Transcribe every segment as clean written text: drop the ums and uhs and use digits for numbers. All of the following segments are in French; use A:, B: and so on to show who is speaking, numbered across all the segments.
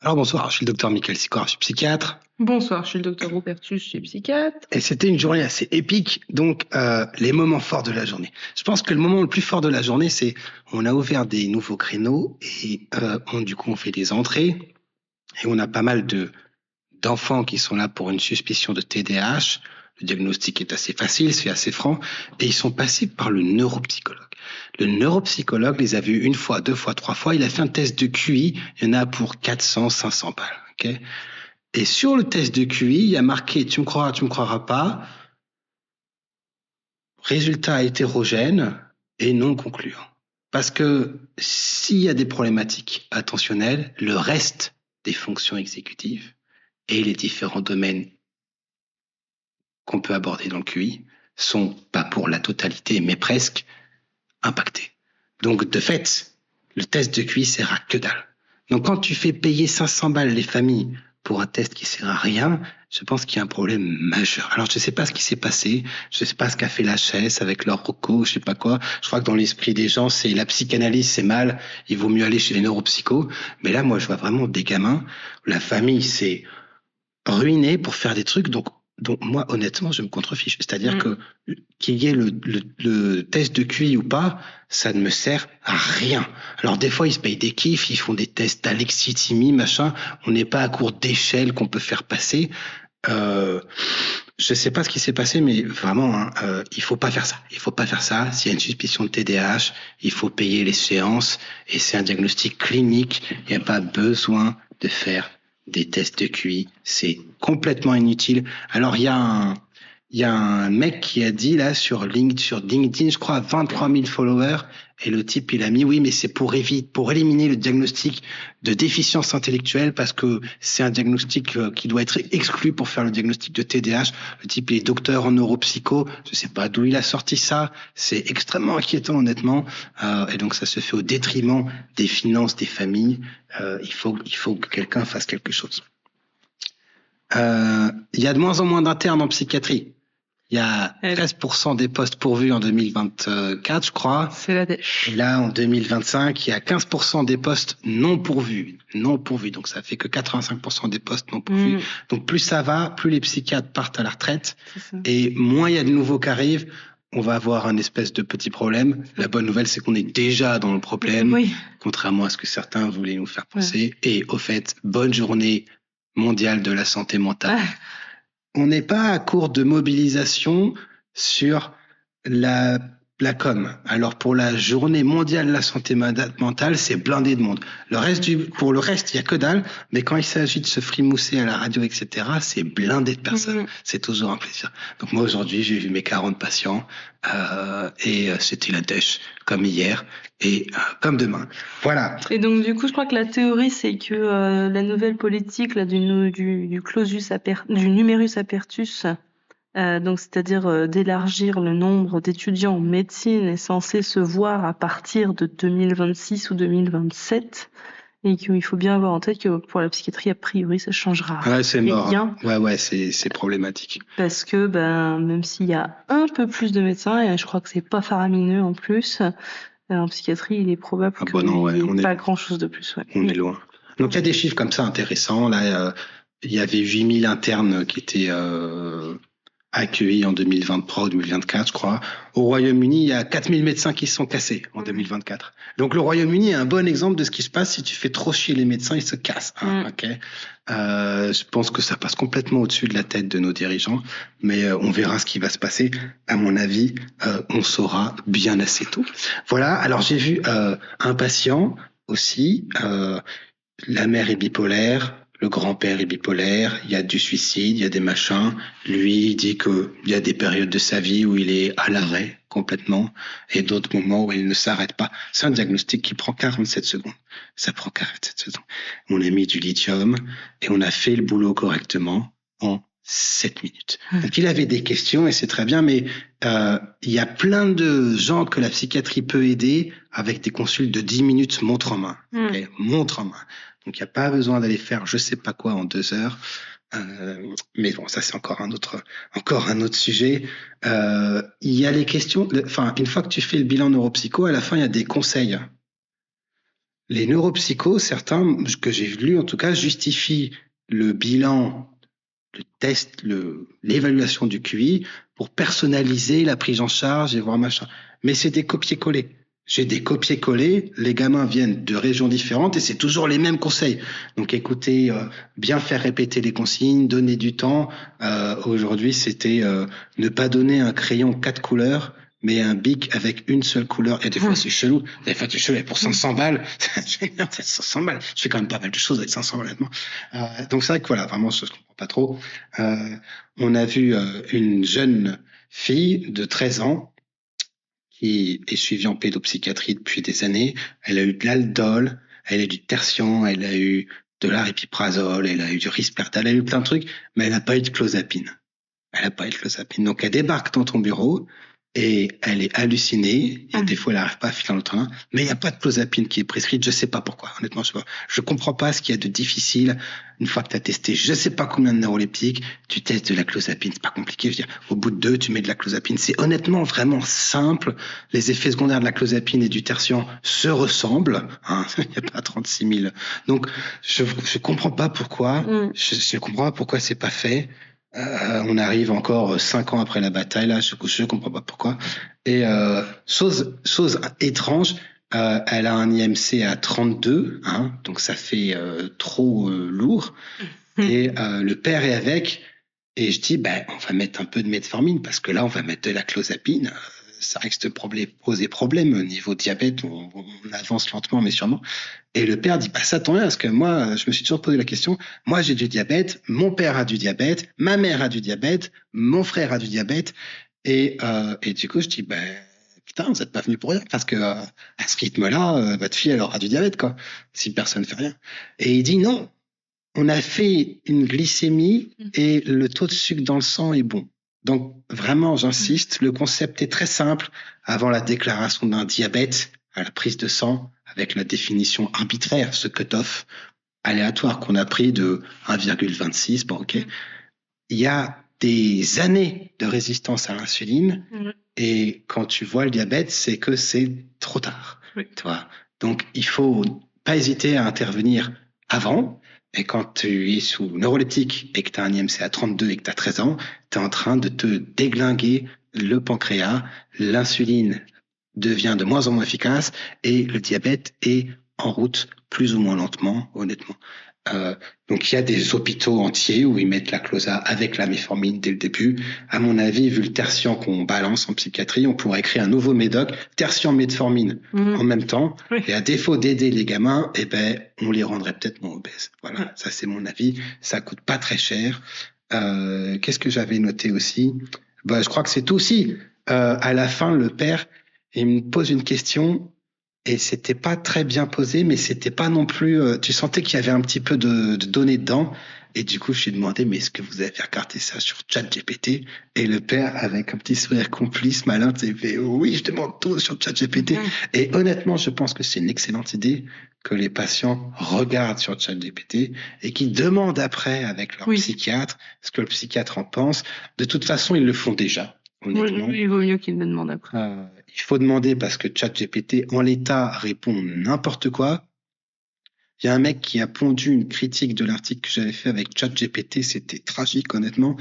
A: Alors bonsoir, je suis le docteur Michael Sicor, je suis psychiatre.
B: Bonsoir, je suis le docteur Robertus, je suis psychiatre.
A: Et c'était une journée assez épique, donc les moments forts de la journée. Je pense que le moment le plus fort de la journée, c'est on a ouvert des nouveaux créneaux et du coup on fait des entrées et on a pas mal d'enfants qui sont là pour une suspicion de TDAH. Le diagnostic est assez facile, c'est assez franc et ils sont passés par le neuropsychologue. Le neuropsychologue les a vus une fois, deux fois, trois fois. Il a fait un test de QI, il y en a pour 400, 500 balles. Okay, et sur le test de QI, il y a marqué, tu me croiras pas, résultat hétérogène et non concluant. Parce que s'il y a des problématiques attentionnelles, le reste des fonctions exécutives et les différents domaines qu'on peut aborder dans le QI sont pas pour la totalité, mais presque impactés. Donc, de fait, le test de QI sert à que dalle. Donc, quand tu fais payer 500 balles les familles pour un test qui sert à rien, je pense qu'il y a un problème majeur. Alors, je ne sais pas ce qui s'est passé, je ne sais pas ce qu'a fait l'HS avec leur ROCO, je sais pas quoi. Je crois que dans l'esprit des gens, c'est la psychanalyse, c'est mal, il vaut mieux aller chez les neuropsychos. Mais là, moi, je vois vraiment des gamins, la famille s'est ruinée pour faire des trucs, donc moi, honnêtement, je me contrefiche. C'est-à-dire que qu'il y ait le test de QI ou pas, ça ne me sert à rien. Alors, des fois, ils se payent des kiffs, ils font des tests d'alexithymie, machin. On n'est pas à court d'échelle qu'on peut faire passer. Je sais pas ce qui s'est passé, mais vraiment, il faut pas faire ça. Il faut pas faire ça. S'il y a une suspicion de TDAH, il faut payer les séances et c'est un diagnostic clinique. Il n'y a pas besoin de faire des tests de QI, c'est complètement inutile. Alors, il y a un mec qui a dit là sur LinkedIn, je crois, 23 000 followers, et le type, il a mis, oui, mais c'est pour éliminer le diagnostic de déficience intellectuelle, parce que c'est un diagnostic qui doit être exclu pour faire le diagnostic de TDAH. Le type, il est docteur en neuropsycho, je sais pas d'où il a sorti ça, c'est extrêmement inquiétant, honnêtement, et donc ça se fait au détriment des finances des familles. Il faut que quelqu'un fasse quelque chose. Il y a de moins en moins d'internes en psychiatrie. Il y a 13% des postes pourvus en 2024, je crois.
B: C'est la dèche.
A: Et là, en 2025, il y a 15% des postes non pourvus. Non pourvus. Donc, ça fait que 85% des postes non pourvus. Donc, plus ça va, plus les psychiatres partent à la retraite. Et moins il y a de nouveaux qui arrivent. On va avoir un espèce de petit problème. La bonne nouvelle, c'est qu'on est déjà dans le problème, contrairement à ce que certains voulaient nous faire penser. Et au fait, bonne journée mondiale de la santé mentale. On n'est pas à court de mobilisation sur la com. Alors, pour la journée mondiale de la santé mentale, c'est blindé de monde. Pour le reste, il y a que dalle, mais quand il s'agit de se frimousser à la radio, etc., c'est blindé de personnes. C'est toujours un plaisir. Donc, moi, aujourd'hui, j'ai vu mes 40 patients, et c'était la dèche, comme hier, et comme demain. Voilà.
B: Et donc, du coup, je crois que la théorie, c'est que la nouvelle politique là, du numerus apertus, donc c'est-à-dire d'élargir le nombre d'étudiants en médecine est censé se voir à partir de 2026 ou 2027, et qu'il faut bien avoir en tête que pour la psychiatrie, a priori, ça changera
A: c'est mort. Rien. Ouais, c'est problématique.
B: Parce que même s'il y a un peu plus de médecins, et je crois que c'est pas faramineux en plus, en psychiatrie, il est probable qu'il n'y ait pas grand-chose de plus. Ouais.
A: On est loin. Donc il y a des chiffres comme ça intéressants. Là, il y avait 8000 internes qui étaient accueillis en 2023 ou 2024, je crois. Au Royaume-Uni, il y a 4000 médecins qui se sont cassés en 2024. Donc le Royaume-Uni est un bon exemple de ce qui se passe si tu fais trop chier les médecins, ils se cassent. Okay. Je pense que ça passe complètement au-dessus de la tête de nos dirigeants, mais on verra ce qui va se passer. À mon avis, on saura bien assez tôt. Voilà, alors j'ai vu un patient aussi, la mère est bipolaire, le grand-père est bipolaire, il y a du suicide, il y a des machins. Lui, il dit qu'il y a des périodes de sa vie où il est à l'arrêt complètement et d'autres moments où il ne s'arrête pas. C'est un diagnostic qui prend 47 secondes. Ça prend 47 secondes. On a mis du lithium et on a fait le boulot correctement en 7 minutes. Donc, il avait des questions et c'est très bien, mais il y a plein de gens que la psychiatrie peut aider avec des consultes de 10 minutes montre en main. Okay, montre en main. Donc, il n'y a pas besoin d'aller faire je sais pas quoi en 2 heures. Mais bon, ça, c'est encore un autre sujet. Il y a les questions, une fois que tu fais le bilan neuropsycho, à la fin, il y a des conseils. les neuropsychos, certains que j'ai lus en tout cas, justifient le bilan, le test, l'évaluation du QI pour personnaliser la prise en charge et voir machin. Mais c'est des copier-coller. J'ai des copier-coller, les gamins viennent de régions différentes et c'est toujours les mêmes conseils. Donc écoutez, bien faire répéter les consignes, donner du temps. Aujourd'hui, c'était ne pas donner un crayon 4 couleurs, mais un bic avec une seule couleur. Et des fois, c'est chelou. Des fois, c'est chelou. Et pour 500 balles, 500 balles. Je fais quand même pas mal de choses avec 500 balles, honnêtement. Donc c'est vrai que voilà, vraiment, je comprends pas trop. On a vu une jeune fille de 13 ans qui est suivie en pédopsychiatrie depuis des années. Elle a eu de l'aldol, elle a eu du tertian, elle a eu de l'aripiprazole, elle a eu du risperdal, elle a eu plein de trucs, mais elle n'a pas eu de clozapine. Elle n'a pas eu de clozapine. Donc elle débarque dans ton bureau et elle est hallucinée. Et des fois, elle n'arrive pas à filer le train. Mais il n'y a pas de clozapine qui est prescrite. Je ne sais pas pourquoi. Honnêtement, je ne comprends pas ce qu'il y a de difficile. Une fois que tu as testé, je ne sais pas combien de neuroleptiques, tu testes de la clozapine. C'est pas compliqué. Je veux dire, au bout de 2, tu mets de la clozapine. C'est honnêtement vraiment simple. Les effets secondaires de la clozapine et du tertian se ressemblent. Hein. Il n'y a pas 36 000. Donc, je ne comprends pas pourquoi. Je ne comprends pas pourquoi c'est pas fait. On arrive encore 5 ans après la bataille, là, je comprends pas pourquoi. Et chose étrange, elle a un IMC à 32, hein, donc ça fait trop lourd. Et le père est avec, et je dis, on va mettre un peu de metformine, parce que là, on va mettre de la clozapine. Ça risque de poser problème au niveau diabète, on avance lentement mais sûrement. Et le père dit, ça tombe bien, parce que moi, je me suis toujours posé la question, moi j'ai du diabète, mon père a du diabète, ma mère a du diabète, mon frère a du diabète, et du coup je dis, putain, vous n'êtes pas venu pour rien, parce que à ce rythme-là, votre fille elle aura du diabète, quoi, si personne ne fait rien. Et il dit, non, on a fait une glycémie et le taux de sucre dans le sang est bon. Donc, vraiment, j'insiste, le concept est très simple. Avant la déclaration d'un diabète, à la prise de sang, avec la définition arbitraire, ce cut-off aléatoire qu'on a pris de 1,26, ok. Il y a des années de résistance à l'insuline, et quand tu vois le diabète, c'est que c'est trop tard. Tu vois. Donc, il faut pas hésiter à intervenir avant. Et quand tu es sous neuroleptique et que tu as un IMC à 32 et que tu as 13 ans, tu es en train de te déglinguer le pancréas, l'insuline devient de moins en moins efficace et le diabète est en route plus ou moins lentement, honnêtement. Donc il y a des hôpitaux entiers où ils mettent la cloza avec la metformine dès le début. À mon avis, vu le tertian qu'on balance en psychiatrie, on pourrait créer un nouveau médoc, tertian metformine en même temps. Et à défaut d'aider les gamins, on les rendrait peut-être moins obèses. Voilà, ça c'est mon avis. Ça coûte pas très cher. Qu'est-ce que j'avais noté aussi? Je crois que c'est tout aussi. À la fin, le père, il me pose une question. Et c'était pas très bien posé, mais c'était pas non plus. Tu sentais qu'il y avait un petit peu de données dedans. Et du coup, je lui ai demandé, mais est-ce que vous avez regardé ça sur ChatGPT? Et le père, avec un petit sourire complice, malin, s'est fait, oui, je demande tout sur ChatGPT. Et honnêtement, je pense que c'est une excellente idée que les patients regardent sur ChatGPT et qu'ils demandent après avec leur psychiatre ce que le psychiatre en pense. De toute façon, ils le font déjà. Honnêtement.
B: Il vaut mieux qu'il me demande après.
A: Il faut demander parce que ChatGPT, en l'état, répond n'importe quoi. Il y a un mec qui a pondu une critique de l'article que j'avais fait avec ChatGPT, c'était tragique, honnêtement.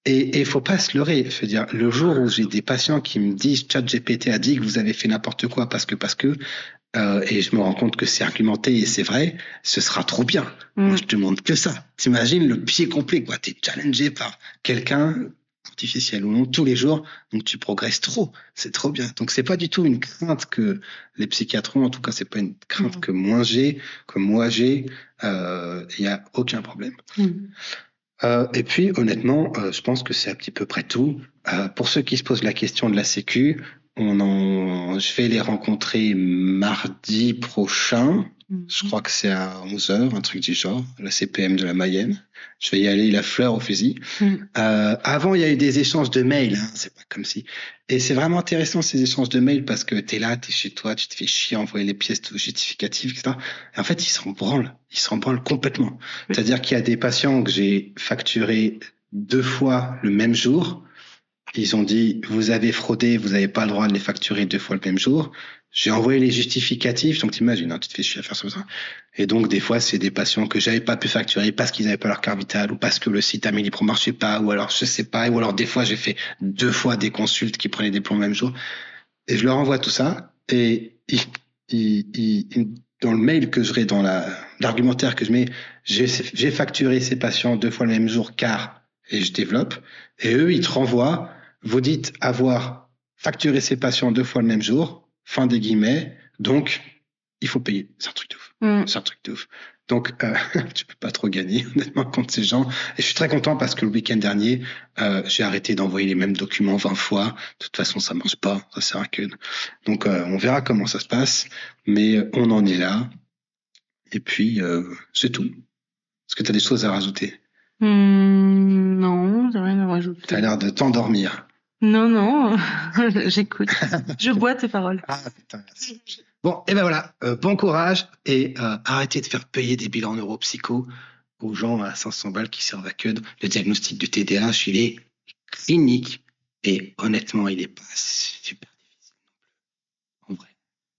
A: Et il faut pas se leurrer. Je veux dire, le jour où j'ai des patients qui me disent ChatGPT a dit que vous avez fait n'importe quoi parce que, et je me rends compte que c'est argumenté et c'est vrai, ce sera trop bien. Moi, je te demande que ça. T'imagines le pied complet, quoi. T'es challengé par quelqu'un, artificiel ou non, tous les jours, donc tu progresses trop, c'est trop bien. Donc c'est pas du tout une crainte que les psychiatres ont, en tout cas c'est pas une crainte que moi j'ai, il y a aucun problème. Et puis honnêtement, je pense que c'est à petit peu près tout. Pour ceux qui se posent la question de la sécu, je vais les rencontrer mardi prochain. Je crois que c'est à 11h, un truc du genre, la CPM de la Mayenne. Je vais y aller la fleur au fusil. Avant, il y a eu des échanges de mails, hein, c'est pas comme si. Et c'est vraiment intéressant ces échanges de mails parce que t'es là, t'es chez toi, tu te fais chier à envoyer les pièces justificatives, etc. Et en fait, ils s'en branlent complètement. C'est-à-dire qu'il y a des patients que j'ai facturés 2 fois le même jour. Ils ont dit, vous avez fraudé, vous n'avez pas le droit de les facturer 2 fois le même jour. J'ai envoyé les justificatifs, donc t'imagines, hein, tu te fais chier à faire ça. Et donc, des fois, c'est des patients que j'avais pas pu facturer parce qu'ils n'avaient pas leur carte vitale ou parce que le site Amélie-Pro marchait pas, ou alors, je sais pas, ou alors des fois, j'ai fait 2 fois des consultes qui prenaient des plombs le même jour. Et je leur envoie tout ça, et dans le mail que je dans l'argumentaire que je mets, j'ai facturé ces patients 2 fois le même jour car, et je développe, et eux, ils te renvoient, vous dites avoir facturé ces patients 2 fois le même jour, fin des guillemets, donc, il faut payer. C'est un truc de ouf. C'est un truc de ouf. Donc, tu peux pas trop gagner, honnêtement, contre ces gens. Et je suis très content parce que le week-end dernier, j'ai arrêté d'envoyer les mêmes documents 20 fois. De toute façon, ça marche pas. Ça sert à que. Donc, on verra comment ça se passe. Mais on en est là. Et puis, c'est tout. Est-ce que tu as des choses à rajouter?
B: Non, j'ai rien à rajouter.
A: Tu as l'air de t'endormir.
B: Non, j'écoute. Je bois tes paroles.
A: Ah, putain, merci. Bon, et ben voilà, bon courage et arrêtez de faire payer des bilans neuropsycho aux gens à 500 balles qui servent à que le diagnostic du TDAH, il est clinique et honnêtement, il est pas super difficile. En vrai,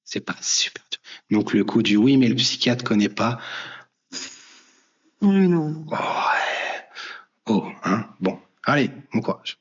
A: c'est pas super dur. Donc le coup du oui, mais le psychiatre connaît pas.
B: Oui, non.
A: Oh, ouais. Oh, hein. Bon, allez, bon courage.